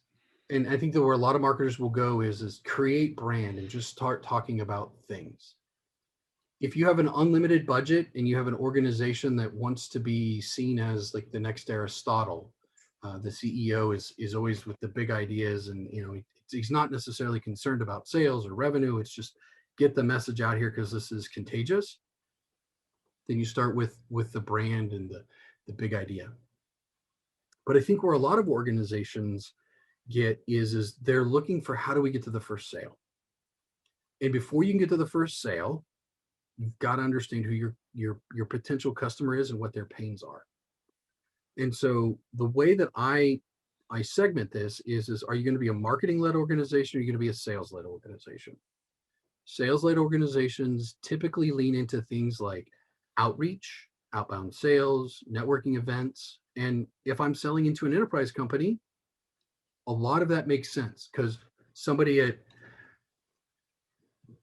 and I think that where a lot of marketers will go is create brand and just start talking about things. If you have an unlimited budget and you have an organization that wants to be seen as like the next Aristotle, the CEO is always with the big ideas, and he's not necessarily concerned about sales or revenue. It's just get the message out here because this is contagious. Then you start with the brand and the big idea. But I think where a lot of organizations get is they're looking for, how do we get to the first sale? And before you can get to the first sale, you've got to understand who your potential customer is and what their pains are. And so the way that I segment this is are you going to be a marketing-led organization, or are you going to be a sales-led organization? Sales-led organizations typically lean into things like outreach, outbound sales, networking events. And if I'm selling into an enterprise company, a lot of that makes sense, because somebody at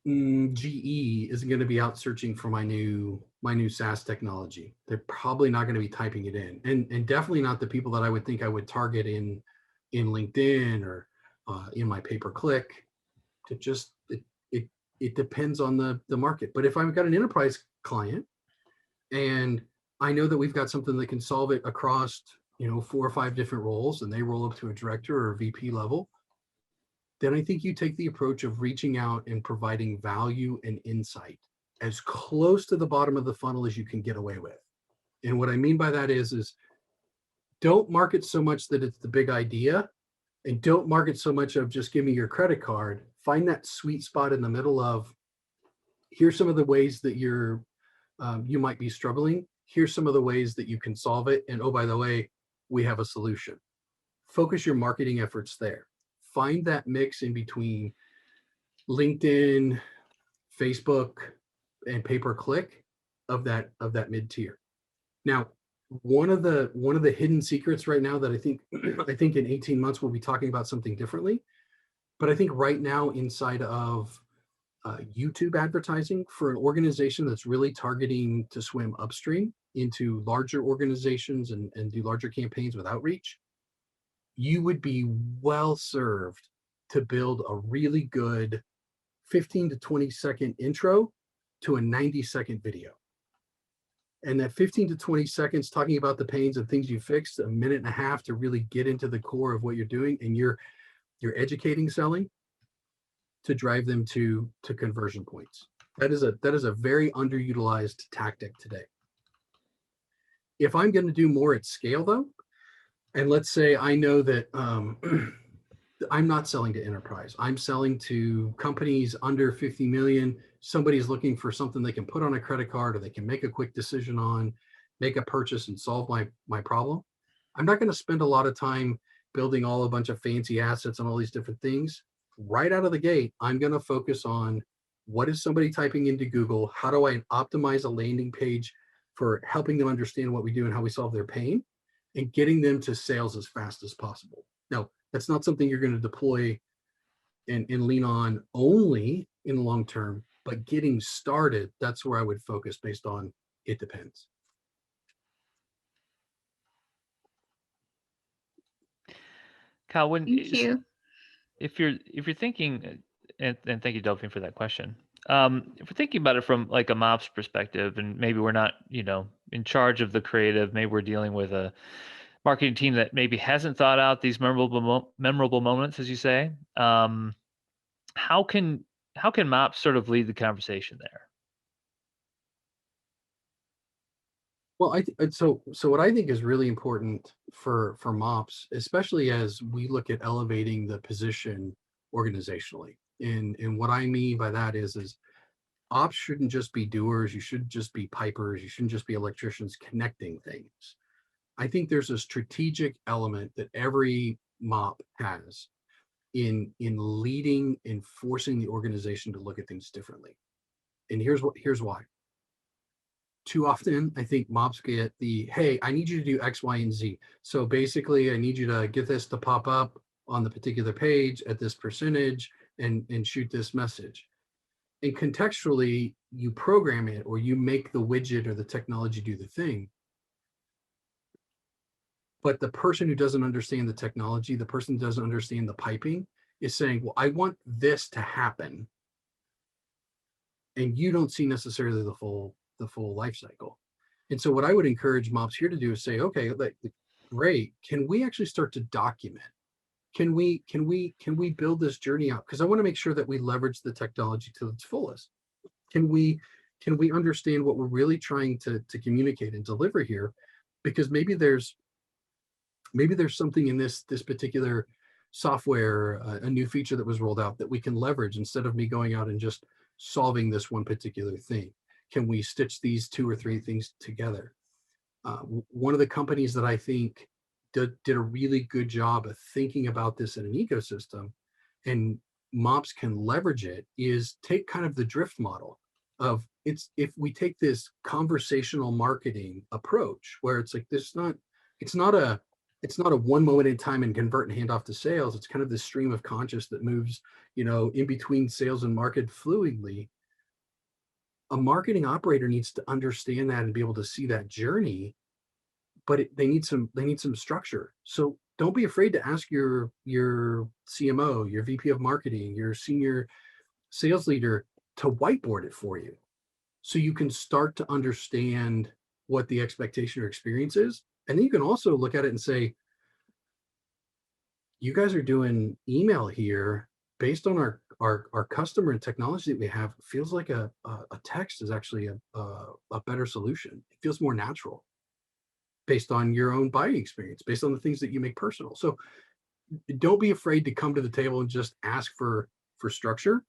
GE isn't going to be out searching for my new SaaS technology. They're probably not going to be typing it in, and definitely not the people that I would think I would target in LinkedIn or in my pay-per-click. It depends on the market. But if I've got an enterprise client and I know that we've got something that can solve it across 4 or 5 different roles, and they roll up to a director or a VP level, then I think you take the approach of reaching out and providing value and insight as close to the bottom of the funnel as you can get away with. And what I mean by that is don't market so much that it's the big idea, and don't market so much of just give me your credit card. Find that sweet spot in the middle of, here's some of the ways that you might be struggling. Here's some of the ways that you can solve it. And oh, by the way, we have a solution. Focus your marketing efforts there. Find that mix in between LinkedIn, Facebook, and pay-per-click of that mid-tier. Now, one of the hidden secrets right now that I think in 18 months we'll be talking about something differently, but I think right now inside of YouTube advertising, for an organization that's really targeting to swim upstream into larger organizations and do larger campaigns with outreach, you would be well served to build a really good 15 to 20 second intro to a 90-second video. And that 15 to 20 seconds talking about the pains and things you fixed, a minute and a half to really get into the core of what you're doing, and you're educating selling to drive them to conversion points. That is a very underutilized tactic today. If I'm going to do more at scale though, and let's say I know that I'm not selling to enterprise. I'm selling to companies under 50 million. Somebody's looking for something they can put on a credit card, or they can make a quick decision on, make a purchase and solve my problem. I'm not going to spend a lot of time building a bunch of fancy assets and all these different things. Right out of the gate, I'm going to focus on, what is somebody typing into Google? How do I optimize a landing page for helping them understand what we do and how we solve their pain, and getting them to sales as fast as possible. Now, that's not something you're going to deploy and lean on only in the long term, but getting started, that's where I would focus based on it depends. Kyle, Thank you. if you're thinking, and thank you, Delphine, for that question. If we're thinking about it from like a MOPS perspective, and maybe we're not, in charge of the creative, maybe we're dealing with a marketing team that maybe hasn't thought out these memorable moments, as you say. How can MOPS sort of lead the conversation there? Well, so what I think is really important for MOPS, especially as we look at elevating the position organizationally, and what I mean by that is ops shouldn't just be doers. You shouldn't just be pipers. You shouldn't just be electricians connecting things. I think there's a strategic element that every MOP has in leading and forcing the organization to look at things differently. And here's why. Too often, I think MOPs get the, hey, I need you to do X, Y, and Z. So basically, I need you to get this to pop up on the particular page at this percentage and shoot this message. And contextually, you program it or you make the widget or the technology do the thing. But the person who doesn't understand the technology, the person who doesn't understand the piping is saying, well, I want this to happen. And you don't see necessarily the full life cycle. And so what I would encourage MOPs here to do is say, okay, like, great, can we actually start to document? Can we build this journey out? Because I want to make sure that we leverage the technology to its fullest. Can we understand what we're really trying to communicate and deliver here? Because maybe there's something in this particular software, a new feature that was rolled out that we can leverage instead of me going out and just solving this one particular thing. Can we stitch these 2 or 3 things together? One of the companies that I think did a really good job of thinking about this in an ecosystem, and MOPs can leverage it, is take kind of the drift model of if we take this conversational marketing approach where it's like it's not a one moment in time and convert and hand off to sales. It's kind of this stream of conscious that moves, in between sales and market fluidly. A marketing operator needs to understand that and be able to see that journey, but they need some structure. So don't be afraid to ask your CMO, your VP of marketing, your senior sales leader to whiteboard it for you, so you can start to understand what the expectation or experience is. And then you can also look at it and say, you guys are doing email here based on our customer and technology that we have. Feels like a text is actually a better solution. It feels more natural based on your own buying experience, based on the things that you make personal. So don't be afraid to come to the table and just ask for structure,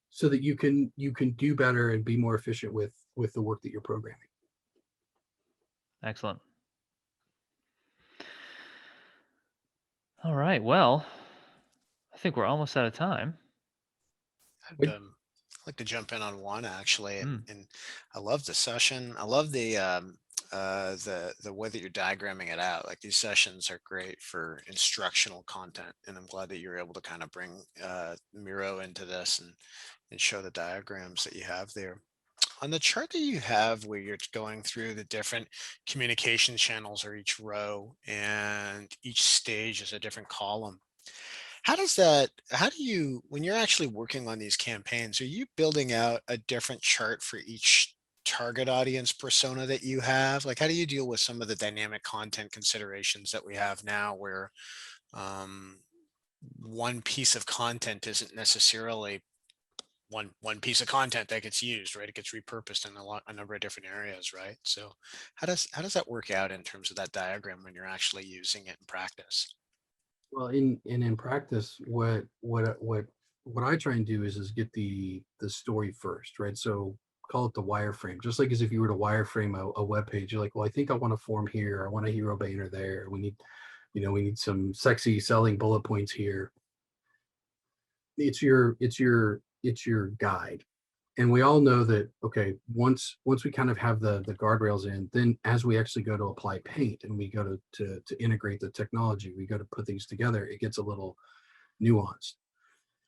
so that you can do better and be more efficient with the work that you're programming. Excellent. All right. Well, I think we're almost out of time. I'd like to jump in on one actually, and I love the session. I love the way that you're diagramming it out. Like, these sessions are great for instructional content, and I'm glad that you're able to kind of bring Miro into this and show the diagrams that you have there. On the chart that you have where you're going through the different communication channels, or each row, and each stage is a different column, how do you, when you're actually working on these campaigns, are you building out a different chart for each target audience persona that you have? Like, how do you deal with some of the dynamic content considerations that we have now, where um, one piece of content isn't necessarily one piece of content that gets used, right? It gets repurposed in a number of different areas, right? So how does that work out in terms of that diagram when you're actually using it in practice? Well, in practice, what I try and do is get the story first, right? So call it the wireframe. Just like as if you were to wireframe a web page, you're like, well, I think I want a form here. I want a hero banner there. We need some sexy selling bullet points here. It's your guide. And we all know that, okay, once we kind of have the guardrails in, then as we actually go to apply paint and we go to integrate the technology, we go to put things together, it gets a little nuanced.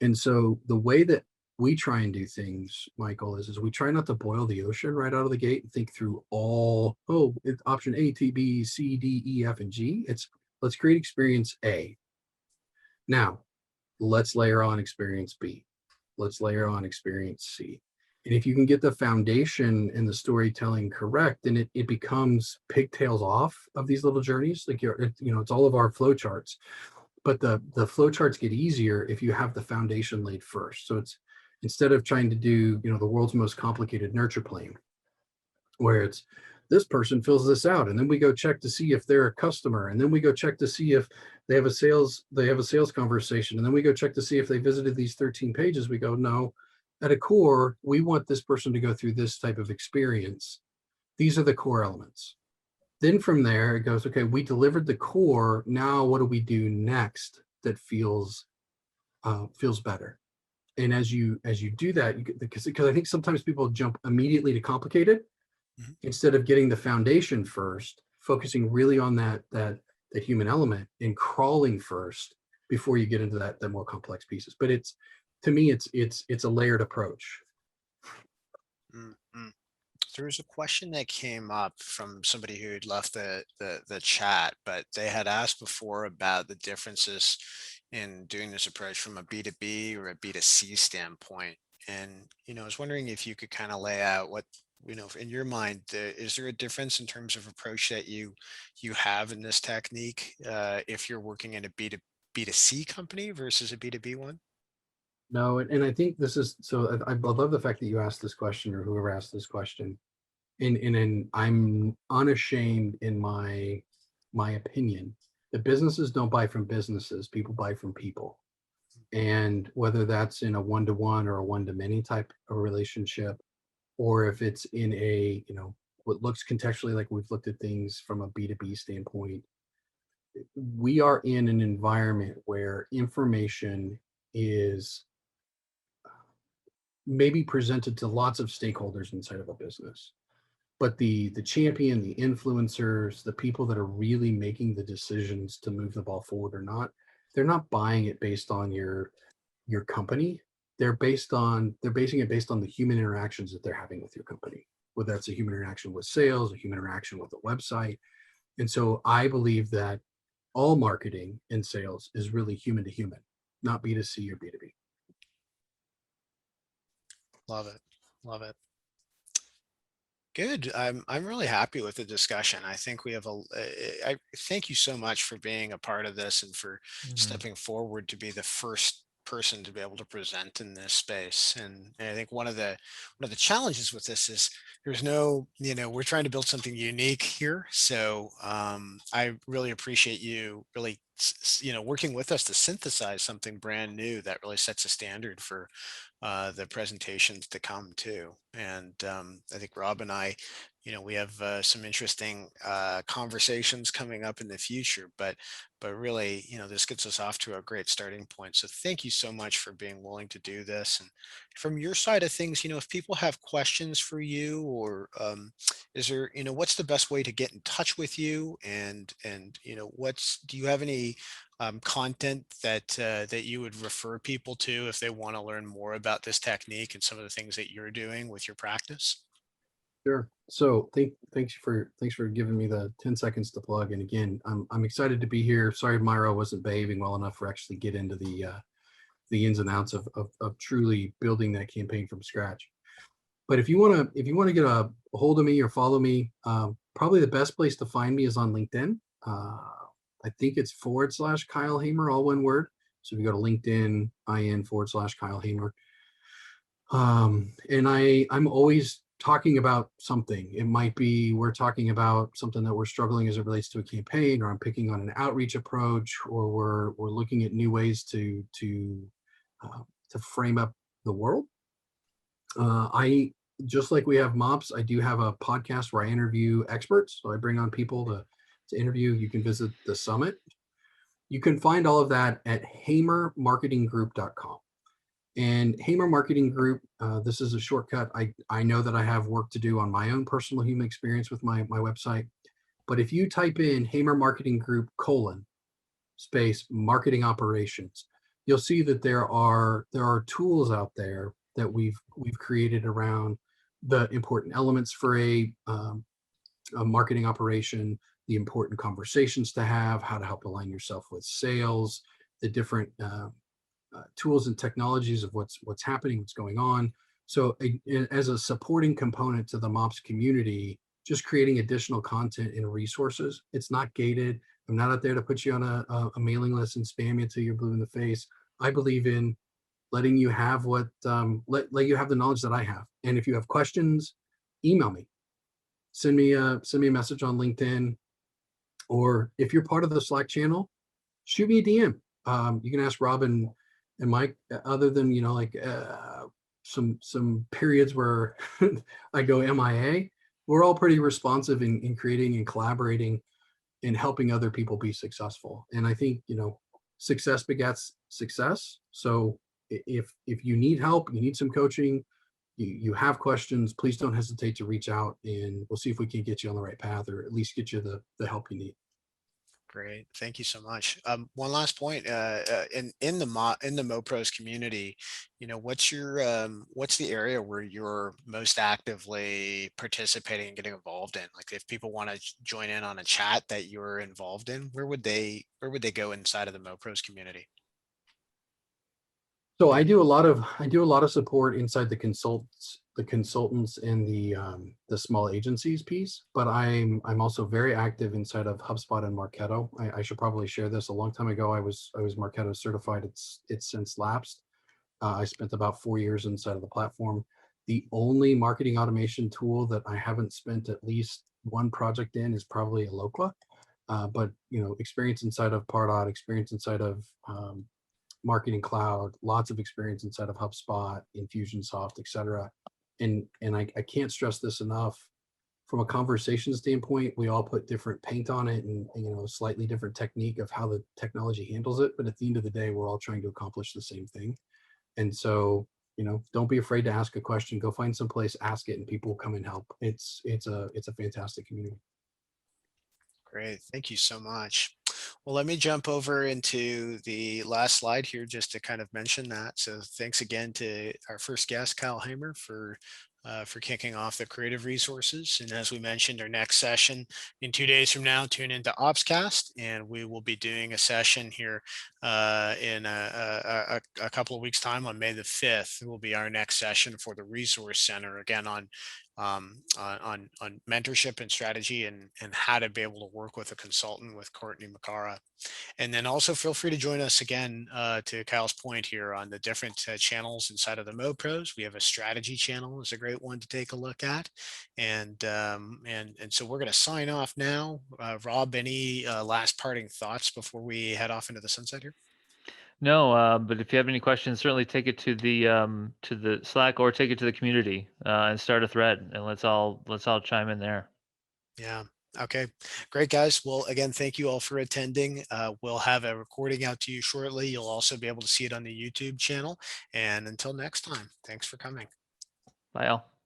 And so the way that we try and do things, Michael, is we try not to boil the ocean right out of the gate and think through it's option A, T, B, C, D, E, F, and G. It's, let's create experience A. Now, let's layer on experience B. Let's layer on experience C. And if you can get the foundation and the storytelling correct, then it becomes pigtails off of these little journeys. Like, it's all of our flow charts, but the flow charts get easier if you have the foundation laid first. So it's, instead of trying to do, the world's most complicated nurture plane, where it's, this person fills this out, and then we go check to see if they're a customer, and then we go check to see if they have a sales conversation, and then we go check to see if they visited these 13 pages. We go, no, at a core, we want this person to go through this type of experience. These are the core elements. Then from there, it goes, okay, we delivered the core. Now what do we do next that feels better? And as you do that, because I think sometimes people jump immediately to complicated Mhm. instead of getting the foundation first, focusing really on that human element and crawling first before you get into the more complex pieces. But it's, to me, it's a layered approach. Mm-mm. There was a question that came up from somebody who had left the chat, but they had asked before about the differences in doing this approach from a B2B or a B2C standpoint. And, I was wondering if you could kind of lay out what, in your mind, is there a difference in terms of approach that you have in this technique if you're working in a B2C company versus a B2B one? No, and I think this is so. I love the fact that you asked this question, or whoever asked this question, and I'm unashamed in my opinion that businesses don't buy from businesses, people buy from people. And whether that's in a one-to-one or a one-to-many type of relationship, or if it's in a, what looks contextually like we've looked at things from a B2B standpoint, we are in an environment where information is maybe presented to lots of stakeholders inside of a business, but the champion, the influencers, the people that are really making the decisions to move the ball forward or not, they're not buying it based on your company. They're basing it based on the human interactions that they're having with your company, whether that's a human interaction with sales, a human interaction with a website. And so I believe that all marketing and sales is really human to human, not B2C or B2B. Love it. Love it. Good. I'm really happy with the discussion. I think we have I thank you so much for being a part of this and for Mhm. stepping forward to be the first person to be able to present in this space. And I think one of the challenges with this is there's no, we're trying to build something unique here. So I really appreciate you really, working with us to synthesize something brand new that really sets a standard for the presentations to come too. And I think Rob and I, we have some interesting conversations coming up in the future. But really, this gets us off to a great starting point. So thank you so much for being willing to do this. And from your side of things, if people have questions for you, or is there, what's the best way to get in touch with you? And do you have any content that you would refer people to if they want to learn more about this technique and some of the things that you're doing with your practice? Sure. So thanks for giving me the 10 seconds to plug. And again, I'm excited to be here. Sorry, Myra wasn't behaving well enough for actually get into the ins and outs of truly building that campaign from scratch. But if you want to get a hold of me or follow me, probably the best place to find me is on LinkedIn. I think it's / Kyle Hamer, all one word. So if you go to LinkedIn, IN / Kyle Hamer. And I'm always talking about something. It might be we're talking about something that we're struggling as it relates to a campaign, or I'm picking on an outreach approach, or we're looking at new ways to frame up the world. I just like we have MOPS, I do have a podcast where I interview experts. So I bring on people to interview. You can visit the summit. You can find all of that at hamermarketinggroup.com. And Hamer Marketing Group, this is a shortcut. I know that I have work to do on my own personal human experience with my website. But if you type in Hamer Marketing Group : space marketing operations, you'll see that there are tools out there that we've created around the important elements for a marketing operation, the important conversations to have, how to help align yourself with sales, the different tools and technologies of what's happening, what's going on. So as a supporting component to the MOPS community, just creating additional content and resources. It's not gated. I'm not out there to put you on a mailing list and spam you till you're blue in the face. I believe in letting you have let you have the knowledge that I have. And if you have questions, email me, send me a message on LinkedIn, or if you're part of the Slack channel, shoot me a DM. You can ask Rob and Mike, other than, some periods where I go MIA, we're all pretty responsive in creating and collaborating and helping other people be successful. And I think, success begets success. So if you need help, you need some coaching, you have questions, please don't hesitate to reach out, and we'll see if we can get you on the right path, or at least get you the help you need. Great. Thank you so much. One last point, in the MoPros community, what's the area where you're most actively participating and getting involved in? Like if people want to join in on a chat that you're involved in, where would they go inside of the MoPros community? So I do a lot of support inside the consultants and the small agencies piece, but I'm also very active inside of HubSpot and Marketo. I should probably share this. A long time ago, I was Marketo certified. It's since lapsed. I spent about 4 years inside of the platform. The only marketing automation tool that I haven't spent at least one project in is probably Eloqua. But experience inside of Pardot, experience inside of Marketing Cloud, lots of experience inside of HubSpot, Infusionsoft, etc. And I can't stress this enough. From a conversation standpoint, we all put different paint on it, and slightly different technique of how the technology handles it. But at the end of the day, we're all trying to accomplish the same thing. And so, don't be afraid to ask a question. Go find some place, ask it, and people will come and help. It's a fantastic community. Great. Thank you so much. Well, let me jump over into the last slide here just to kind of mention that. So thanks again to our first guest, Kyle Hamer, for kicking off the creative resources. And as we mentioned, our next session in 2 days from now, tune into OpsCast, and we will be doing a session here in a couple of weeks time on May the 5th. Will be our next session for the Resource Center, again on mentorship and strategy, and how to be able to work with a consultant with Courtney Macara. And then also feel free to join us again, to Kyle's point here, on the different channels inside of the MoPros. We have a strategy channel, is a great one to take a look at. And so we're going to sign off now. Rob, any last parting thoughts before we head off into the sunset here? No, but if you have any questions, certainly take it to the Slack, or take it to the community, and start a thread, and let's all chime in there. Yeah. Okay. Great, guys. Well, again, thank you all for attending. We'll have a recording out to you shortly. You'll also be able to see it on the YouTube channel. And until next time, thanks for coming. Bye all.